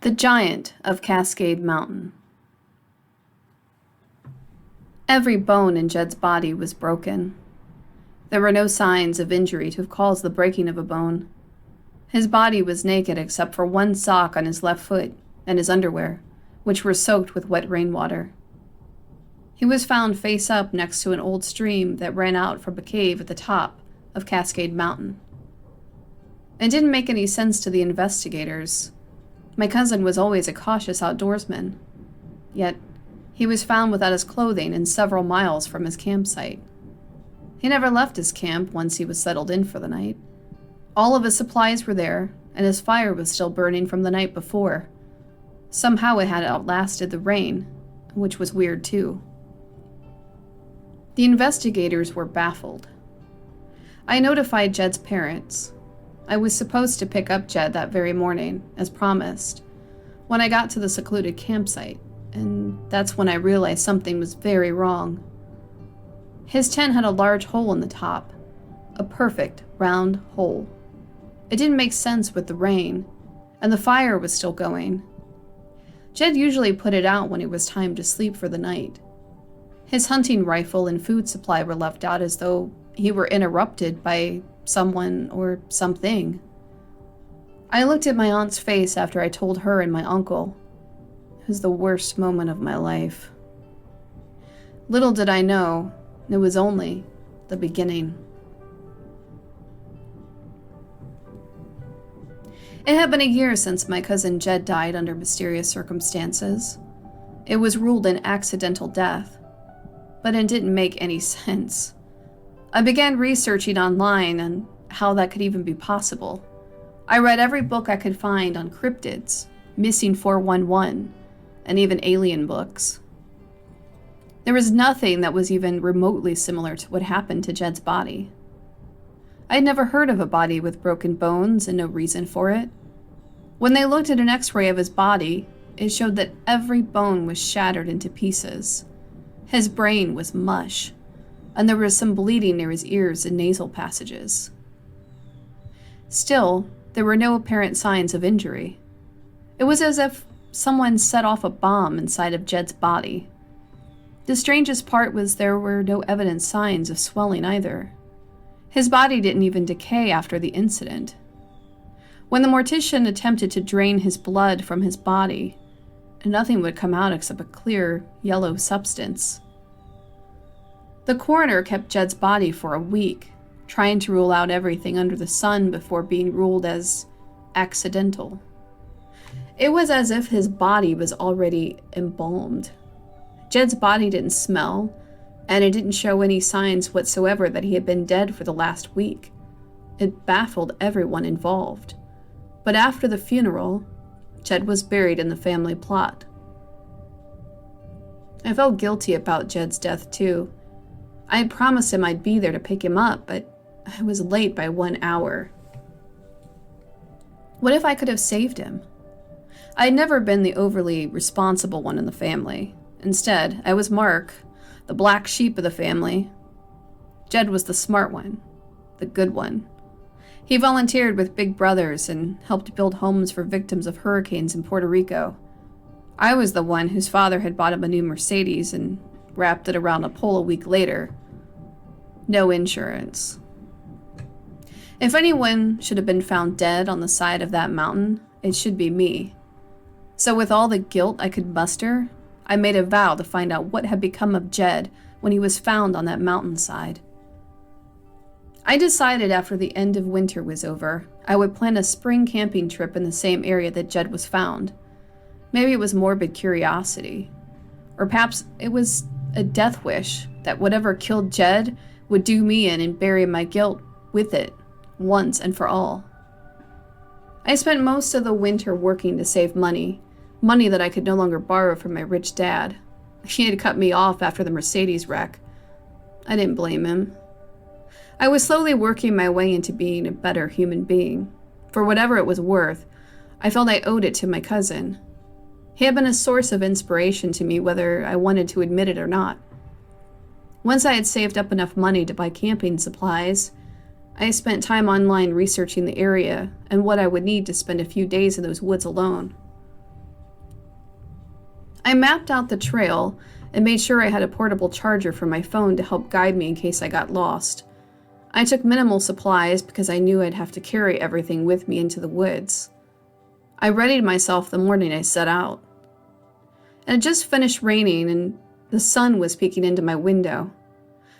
The Giant of Cascade Mountain. Every bone in Jed's body was broken. There were no signs of injury to have caused the breaking of a bone. His body was naked except for one sock on his left foot and his underwear, which were soaked with wet rainwater. He was found face up next to an old stream that ran out from a cave at the top of Cascade Mountain. It didn't make any sense to the investigators. My cousin was always a cautious outdoorsman. Yet, he was found without his clothing and several miles from his campsite. He never left his camp once he was settled in for the night. All of his supplies were there, and his fire was still burning from the night before. Somehow it had outlasted the rain, which was weird too. The investigators were baffled. I notified Jed's parents. I was supposed to pick up Jed that very morning, as promised, when I got to the secluded campsite, and that's when I realized something was very wrong. His tent had a large hole in the top, a perfect round hole. It didn't make sense with the rain, and the fire was still going. Jed usually put it out when it was time to sleep for the night. His hunting rifle and food supply were left out as though he were interrupted by someone or something. I looked at my aunt's face after I told her and my uncle. It was the worst moment of my life. Little did I know, it was only the beginning. It had been a year since my cousin Jed died under mysterious circumstances. It was ruled an accidental death, but it didn't make any sense. I began researching online on how that could even be possible. I read every book I could find on cryptids, missing 411, and even alien books. There was nothing that was even remotely similar to what happened to Jed's body. I had never heard of a body with broken bones and no reason for it. When they looked at an x-ray of his body, it showed that every bone was shattered into pieces. His brain was mush, and there was some bleeding near his ears and nasal passages. Still, there were no apparent signs of injury. It was as if someone set off a bomb inside of Jed's body. The strangest part was there were no evident signs of swelling either. His body didn't even decay after the incident. When the mortician attempted to drain his blood from his body, nothing would come out except a clear, yellow substance. The coroner kept Jed's body for a week, trying to rule out everything under the sun before being ruled as accidental. It was as if his body was already embalmed. Jed's body didn't smell, and it didn't show any signs whatsoever that he had been dead for the last week. It baffled everyone involved. But after the funeral, Jed was buried in the family plot. I felt guilty about Jed's death too. I had promised him I'd be there to pick him up, but I was late by 1 hour. What if I could have saved him? I had never been the overly responsible one in the family. Instead, I was Mark, the black sheep of the family. Jed was the smart one, the good one. He volunteered with Big Brothers and helped build homes for victims of hurricanes in Puerto Rico. I was the one whose father had bought him a new Mercedes and wrapped it around a pole a week later. No insurance. If anyone should have been found dead on the side of that mountain, it should be me. So with all the guilt I could muster, I made a vow to find out what had become of Jed when he was found on that mountainside. I decided after the end of winter was over, I would plan a spring camping trip in the same area that Jed was found. Maybe it was morbid curiosity. Or perhaps it was a death wish that whatever killed Jed would do me in and bury my guilt with it, once and for all. I spent most of the winter working to save money that I could no longer borrow from my rich dad. He had cut me off after the Mercedes wreck. I didn't blame him. I was slowly working my way into being a better human being. For whatever it was worth, I felt I owed it to my cousin. He had been a source of inspiration to me whether I wanted to admit it or not. Once I had saved up enough money to buy camping supplies, I spent time online researching the area and what I would need to spend a few days in those woods alone. I mapped out the trail and made sure I had a portable charger for my phone to help guide me in case I got lost. I took minimal supplies because I knew I'd have to carry everything with me into the woods. I readied myself the morning I set out. It had just finished raining and the sun was peeking into my window.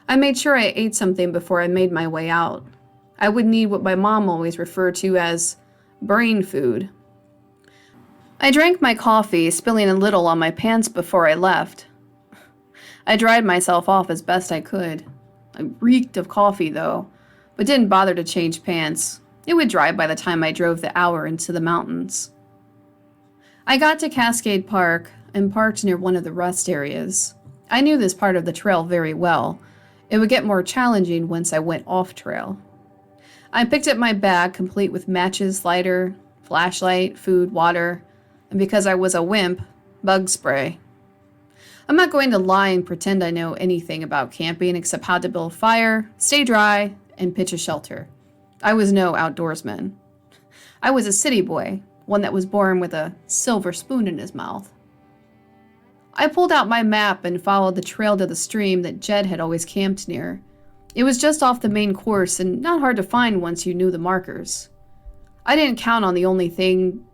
I made sure I ate something before I made my way out. I would need what my mom always referred to as brain food. I drank my coffee, spilling a little on my pants before I left. I dried myself off as best I could. I reeked of coffee, though, but didn't bother to change pants. It would dry by the time I drove the hour into the mountains. I got to Cascade Park and parked near one of the rest areas. I knew this part of the trail very well. It would get more challenging once I went off trail. I picked up my bag complete with matches, lighter, flashlight, food, water, and because I was a wimp, bug spray. I'm not going to lie and pretend I know anything about camping except how to build a fire, stay dry, and pitch a shelter. I was no outdoorsman. I was a city boy, one that was born with a silver spoon in his mouth. I pulled out my map and followed the trail to the stream that Jed had always camped near. It was just off the main course and not hard to find once you knew the markers. I didn't count on the only thing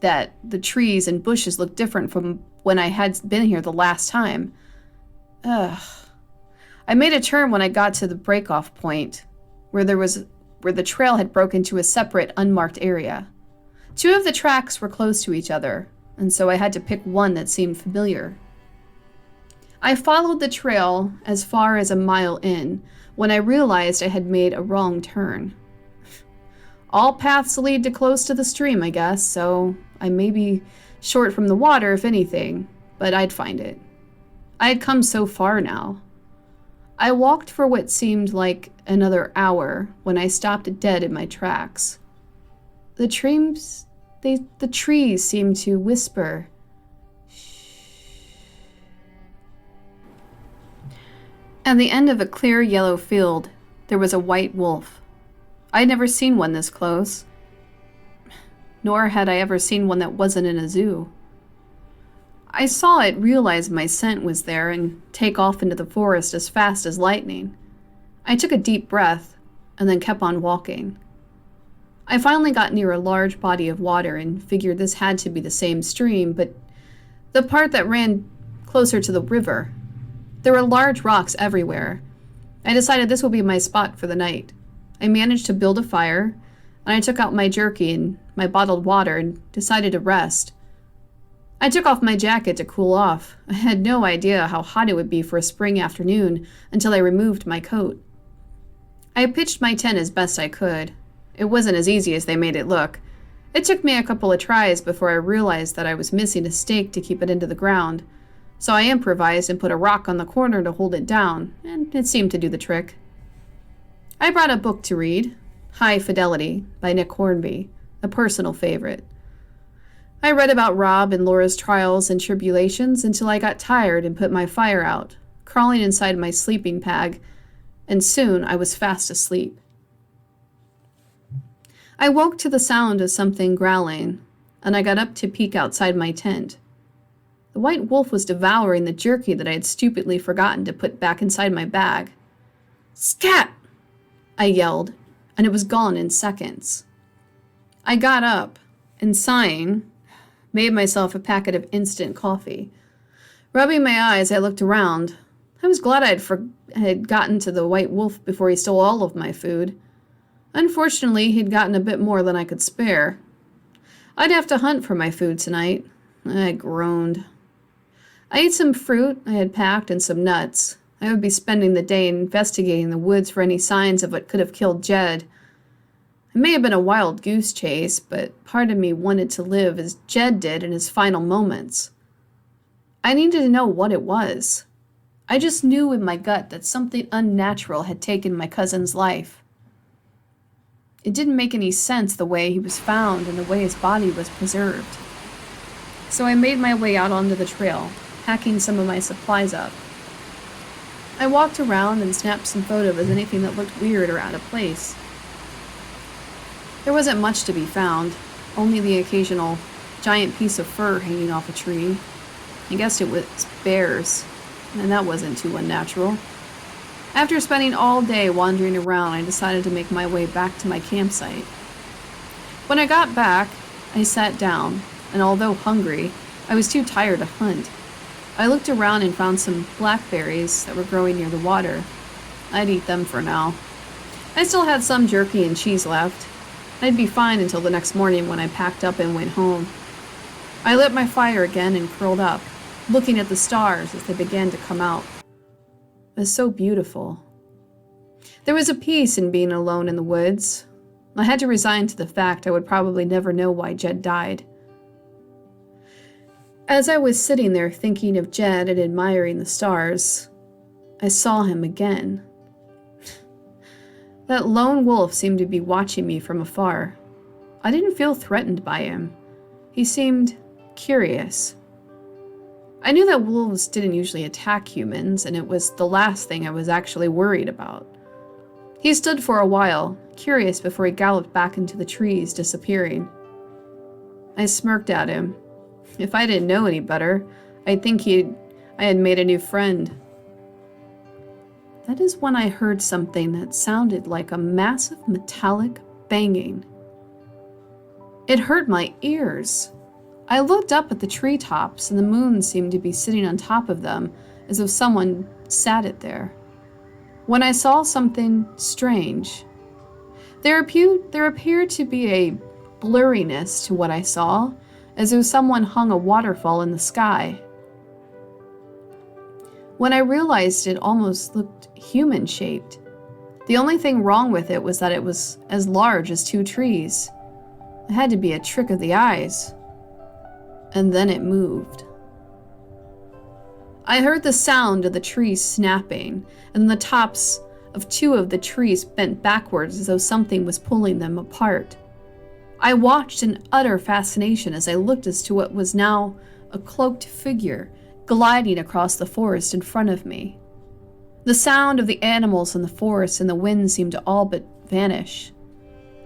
that the trees and bushes looked different from when I had been here the last time. I made a turn when I got to the break-off point, where the trail had broken to a separate, unmarked area. Two of the tracks were close to each other, and so I had to pick one that seemed familiar. I followed the trail as far as a mile in, when I realized I had made a wrong turn. All paths lead to close to the stream, I guess, so I may be short from the water, if anything, but I'd find it. I had come so far now. I walked for what seemed like another hour when I stopped dead in my tracks. The trees seemed to whisper, "Shh." At the end of a clear yellow field, there was a white wolf. I'd never seen one this close, nor had I ever seen one that wasn't in a zoo. I saw it realize my scent was there and take off into the forest as fast as lightning. I took a deep breath and then kept on walking. I finally got near a large body of water and figured this had to be the same stream, but the part that ran closer to the river. There were large rocks everywhere. I decided this would be my spot for the night. I managed to build a fire, and I took out my jerky and my bottled water and decided to rest. I took off my jacket to cool off. I had no idea how hot it would be for a spring afternoon until I removed my coat. I pitched my tent as best I could. It wasn't as easy as they made it look. It took me a couple of tries before I realized that I was missing a stake to keep it into the ground, so I improvised and put a rock on the corner to hold it down, and it seemed to do the trick. I brought a book to read, High Fidelity by Nick Hornby, a personal favorite. I read about Rob and Laura's trials and tribulations until I got tired and put my fire out, crawling inside my sleeping bag, and soon I was fast asleep. I woke to the sound of something growling, and I got up to peek outside my tent. The white wolf was devouring the jerky that I had stupidly forgotten to put back inside my bag. "Scat!" I yelled, and it was gone in seconds. I got up, and sighing, made myself a packet of instant coffee. Rubbing my eyes, I looked around. I was glad I had gotten to the white wolf before he stole all of my food. Unfortunately, he'd gotten a bit more than I could spare. I'd have to hunt for my food tonight. I groaned. I ate some fruit I had packed and some nuts. I would be spending the day investigating the woods for any signs of what could have killed Jed. It may have been a wild goose chase, but part of me wanted to live as Jed did in his final moments. I needed to know what it was. I just knew in my gut that something unnatural had taken my cousin's life. It didn't make any sense the way he was found and the way his body was preserved. So I made my way out onto the trail, packing some of my supplies up. I walked around and snapped some photos of anything that looked weird or out of place. There wasn't much to be found, only the occasional giant piece of fur hanging off a tree. I guessed it was bears, and that wasn't too unnatural. After spending all day wandering around, I decided to make my way back to my campsite. When I got back, I sat down, and although hungry, I was too tired to hunt. I looked around and found some blackberries that were growing near the water. I'd eat them for now. I still had some jerky and cheese left. I'd be fine until the next morning when I packed up and went home. I lit my fire again and curled up, looking at the stars as they began to come out. It was so beautiful. There was a peace in being alone in the woods. I had to resign to the fact I would probably never know why Jed died. As I was sitting there thinking of Jed and admiring the stars, I saw him again. That lone wolf seemed to be watching me from afar. I didn't feel threatened by him. He seemed curious. I knew that wolves didn't usually attack humans, and it was the last thing I was actually worried about. He stood for a while, curious before he galloped back into the trees, disappearing. I smirked at him. If I didn't know any better, I'd think I had made a new friend. That is when I heard something that sounded like a massive metallic banging. It hurt my ears. I looked up at the treetops, and the moon seemed to be sitting on top of them, as if someone sat it there. When I saw something strange, there appeared to be a blurriness to what I saw, as though someone hung a waterfall in the sky. When I realized it almost looked human-shaped. The only thing wrong with it was that it was as large as 2 trees. It had to be a trick of the eyes. And then it moved. I heard the sound of the trees snapping, and the tops of 2 of the trees bent backwards as though something was pulling them apart. I watched in utter fascination as I looked as to what was now a cloaked figure gliding across the forest in front of me. The sound of the animals in the forest and the wind seemed to all but vanish.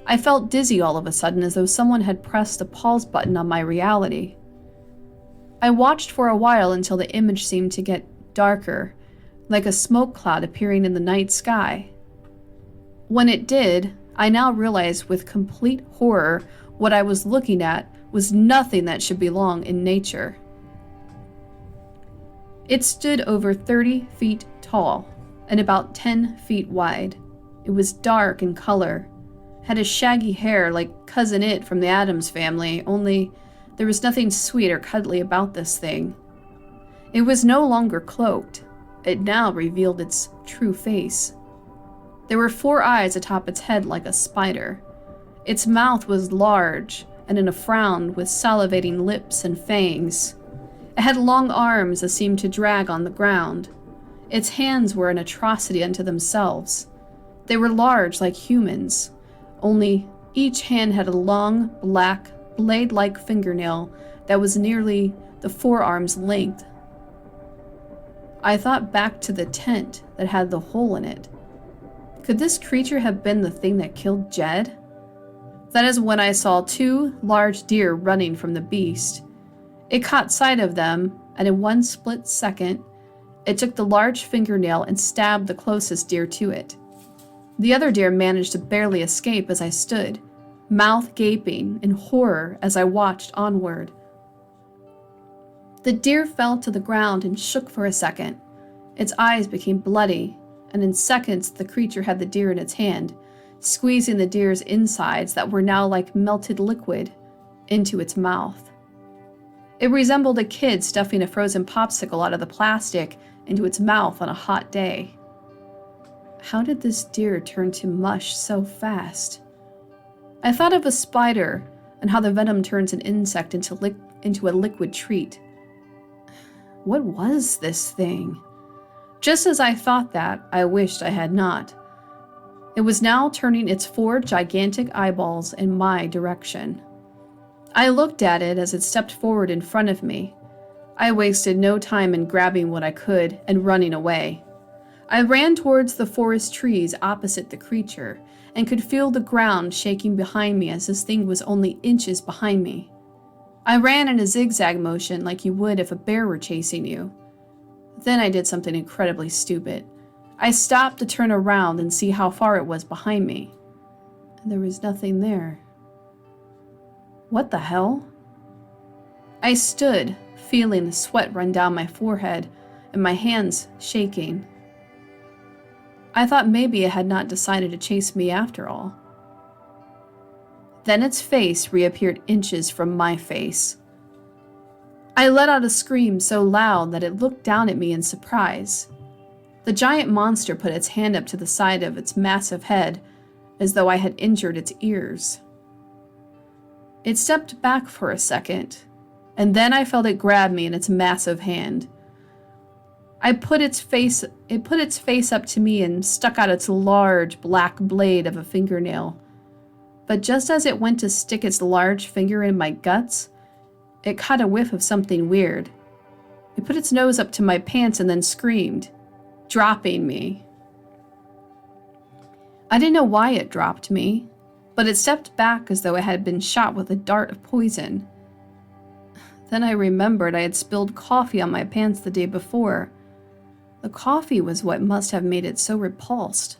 I felt dizzy all of a sudden, as though someone had pressed a pause button on my reality. I watched for a while until the image seemed to get darker, like a smoke cloud appearing in the night sky. When it did, I now realized with complete horror what I was looking at was nothing that should belong in nature. It stood over 30 feet tall and about 10 feet wide. It was dark in color, had a shaggy hair like Cousin It from the Addams Family, only there was nothing sweet or cuddly about this thing. It was no longer cloaked. It now revealed its true face. There were 4 eyes atop its head like a spider. Its mouth was large and in a frown with salivating lips and fangs. It had long arms that seemed to drag on the ground. Its hands were an atrocity unto themselves. They were large like humans, only each hand had a long, black, blade-like fingernail that was nearly the forearm's length. I thought back to the tent that had the hole in it. Could this creature have been the thing that killed Jed? That is when I saw 2 large deer running from the beast. It caught sight of them, and in one split second, it took the large fingernail and stabbed the closest deer to it. The other deer managed to barely escape as I stood, mouth gaping in horror as I watched onward. The deer fell to the ground and shook for a second. Its eyes became bloody, and in seconds the creature had the deer in its hand, squeezing the deer's insides that were now like melted liquid into its mouth. It resembled a kid stuffing a frozen popsicle out of the plastic into its mouth on a hot day. How did this deer turn to mush so fast? I thought of a spider and how the venom turns an insect into a liquid treat. What was this thing? Just as I thought that, I wished I had not. It was now turning its 4 gigantic eyeballs in my direction. I looked at it as it stepped forward in front of me. I wasted no time in grabbing what I could and running away. I ran towards the forest trees opposite the creature and could feel the ground shaking behind me as this thing was only inches behind me. I ran in a zigzag motion like you would if a bear were chasing you. Then I did something incredibly stupid. I stopped to turn around and see how far it was behind me. And there was nothing there. What the hell? I stood, feeling the sweat run down my forehead and my hands shaking. I thought maybe it had not decided to chase me after all. Then its face reappeared inches from my face. I let out a scream so loud that it looked down at me in surprise. The giant monster put its hand up to the side of its massive head, as though I had injured its ears. It stepped back for a second, and then I felt it grab me in its massive hand. It put its face up to me and stuck out its large black blade of a fingernail. But just as it went to stick its large finger in my guts, it caught a whiff of something weird. It put its nose up to my pants and then screamed, dropping me. I didn't know why it dropped me, but it stepped back as though it had been shot with a dart of poison. Then I remembered I had spilled coffee on my pants the day before. The coffee was what must have made it so repulsed.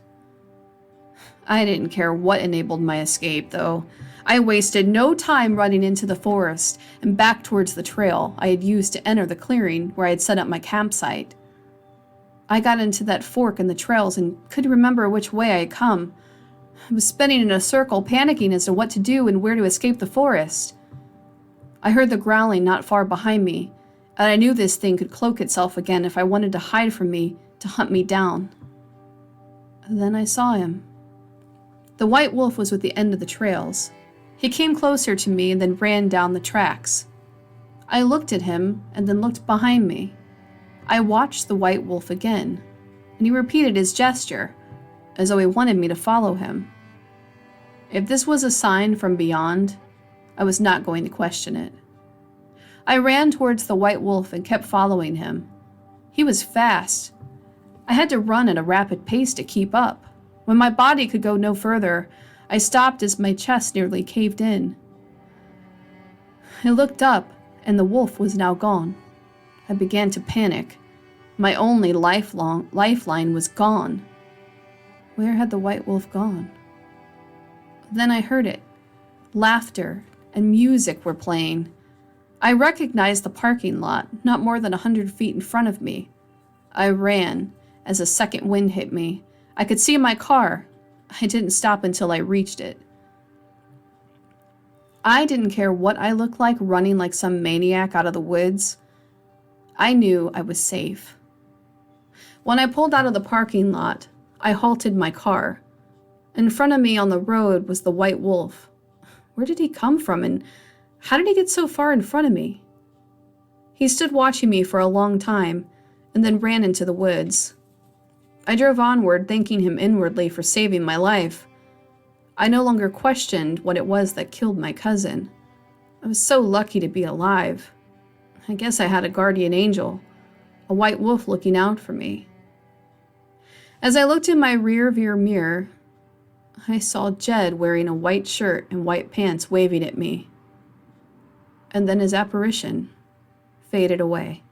I didn't care what enabled my escape, though. I wasted no time running into the forest and back towards the trail I had used to enter the clearing where I had set up my campsite. I got into that fork in the trails and couldn't remember which way I had come. I was spinning in a circle, panicking as to what to do and where to escape the forest. I heard the growling not far behind me, and I knew this thing could cloak itself again if I wanted to hide from me, to hunt me down. And then I saw him. The white wolf was at the end of the trails. He came closer to me and then ran down the tracks. I looked at him and then looked behind me. I watched the white wolf again, and he repeated his gesture, as though he wanted me to follow him. If this was a sign from beyond, I was not going to question it. I ran towards the white wolf and kept following him. He was fast. I had to run at a rapid pace to keep up. When my body could go no further, I stopped as my chest nearly caved in. I looked up, and the wolf was now gone. I began to panic. My only lifeline was gone. Where had the white wolf gone? Then I heard it. Laughter and music were playing. I recognized the parking lot, not more than 100 feet in front of me. I ran as a second wind hit me. I could see my car. I didn't stop until I reached it. I didn't care what I looked like running like some maniac out of the woods. I knew I was safe. When I pulled out of the parking lot, I halted my car. In front of me on the road was the white wolf. Where did he come from, and how did he get so far in front of me? He stood watching me for a long time, and then ran into the woods. I drove onward, thanking him inwardly for saving my life. I no longer questioned what it was that killed my cousin. I was so lucky to be alive. I guess I had a guardian angel, a white wolf looking out for me. As I looked in my rear-view mirror, I saw Jed wearing a white shirt and white pants waving at me. And then his apparition faded away.